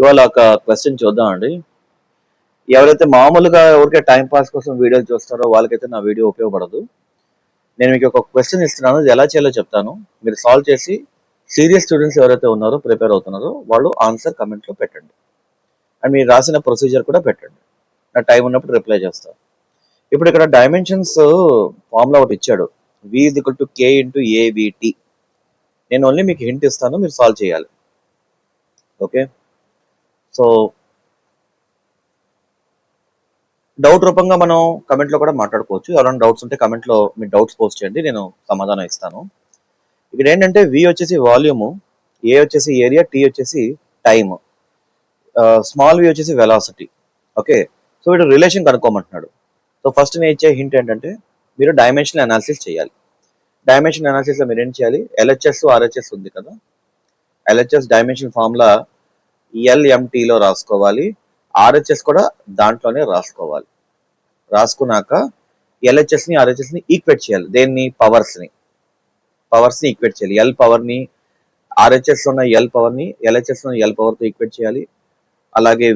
ఇవాళ ఒక క్వశ్చన్ చూద్దామండి. ఎవరైతే మామూలుగా ఊరికే టైం పాస్ కోసం వీడియోలు చూస్తారో వాళ్ళకైతే నా వీడియో ఉపయోగపడదు. నేను మీకు ఒక క్వశ్చన్ ఇస్తున్నాను, అది ఎలా చేయాలో చెప్తాను. మీరు సాల్వ్ చేసి సీరియస్ స్టూడెంట్స్ ఎవరైతే ఉన్నారో, ప్రిపేర్ అవుతున్నారో వాళ్ళు ఆన్సర్ కమెంట్లో పెట్టండి. అండ్ మీరు రాసిన ప్రొసీజర్ కూడా పెట్టండి. నా టైం ఉన్నప్పుడు రిప్లై చేస్తాను. ఇప్పుడు ఇక్కడ డైమెన్షన్స్ ఫార్ములా ఒకటి ఇచ్చాడు, V = K × AVT. నేను ఓన్లీ మీకు హింట్ ఇస్తాను, మీరు సాల్వ్ చేయాలి. ఓకే, సో డౌట్ రూపంగా మనం కమెంట్లో కూడా మాట్లాడుకోవచ్చు. ఎవరైనా డౌట్స్ ఉంటే కమెంట్లో మీ డౌట్స్ పోస్ట్ చేయండి, నేను సమాధానం ఇస్తాను. ఇక్కడ ఏంటంటే V వచ్చేసి వాల్యూము, A వచ్చేసి ఏరియా, T వచ్చేసి టైమ్, స్మాల్ v వచ్చేసి వెలాసిటీ. ఓకే, సో వీడు రిలేషన్ కనుక్కోమంటున్నాడు. సో ఫస్ట్ నేను ఇచ్చే హింట్ ఏంటంటే మీరు డైమెన్షనల్ అనాలిసిస్ చేయాలి. డైమెన్షన్ అనాలిసిస్లో మీరు ఏం చేయాలి, LHS RHS ఉంది కదా, LHS డైమెన్షన్ ఫార్ములా LMTలో రాసుకోవాలి, RHS కూడా దాంట్లోనే రాసుకోవాలి. రాసుకున్నాక LHSని RHSని ఈక్వేట్ చేయాలి. దేన్ని? పవర్స్ని ఈక్వేట్ చేయాలి. L పవర్ని RHS ఉన్న L పవర్ని LHS ఉన్న L పవర్తో ఈక్వేట్ చేయాలి. అలాగే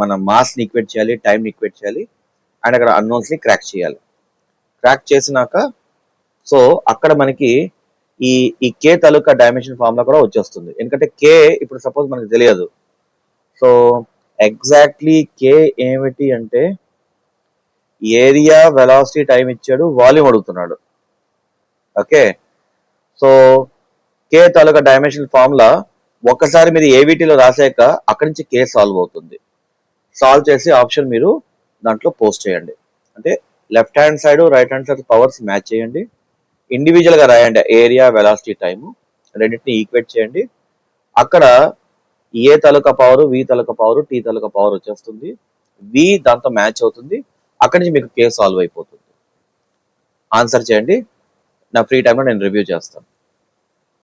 మన మాస్ని ఈక్వేట్ చేయాలి, టైంని ఈక్వేట్ చేయాలి, అండ్ అక్కడ అన్నోన్స్ని క్రాక్ చేయాలి. క్రాక్ చేసినాక సో అక్కడ మనకి ఈ K తాలూకా డైమెన్షన్ ఫార్ములా కూడా వచ్చేస్తుంది. ఎందుకంటే K ఇప్పుడు సపోజ్ మనకు తెలియదు. సో ఎగ్జాక్ట్లీ K ఏమిటి అంటే ఏరియా, వెలాసిటీ, టైం ఇచ్చాడు, వాల్యూమ్ అడుగుతున్నాడు. ఓకే, సో K తాలూకా డైమెన్షన్ ఫార్ములా ఒక్కసారి మీరు ఏవిటీలో రాసాక అక్కడి నుంచి K సాల్వ్ అవుతుంది. సాల్వ్ చేసి ఆప్షన్ మీరు దాంట్లో పోస్ట్ చేయండి. అంటే left hand side, right hand side powers match చేయండి, ఇండివిజువల్గా రాయండి. ఏరియా, వెలాసిటీ, టైము రెండింటిని ఈక్వేట్ చేయండి. అక్కడ ఏ తాలూకా పవర్, V తాలూకా పవర్, T తాలూకా పవర్ వచ్చేస్తుంది. V దాంతో మ్యాచ్ అవుతుంది. అక్కడి నుంచి మీకు K సాల్వ్ అయిపోతుంది. ఆన్సర్ చేయండి, నా ఫ్రీ టైంలో నేను రివ్యూ చేస్తాను.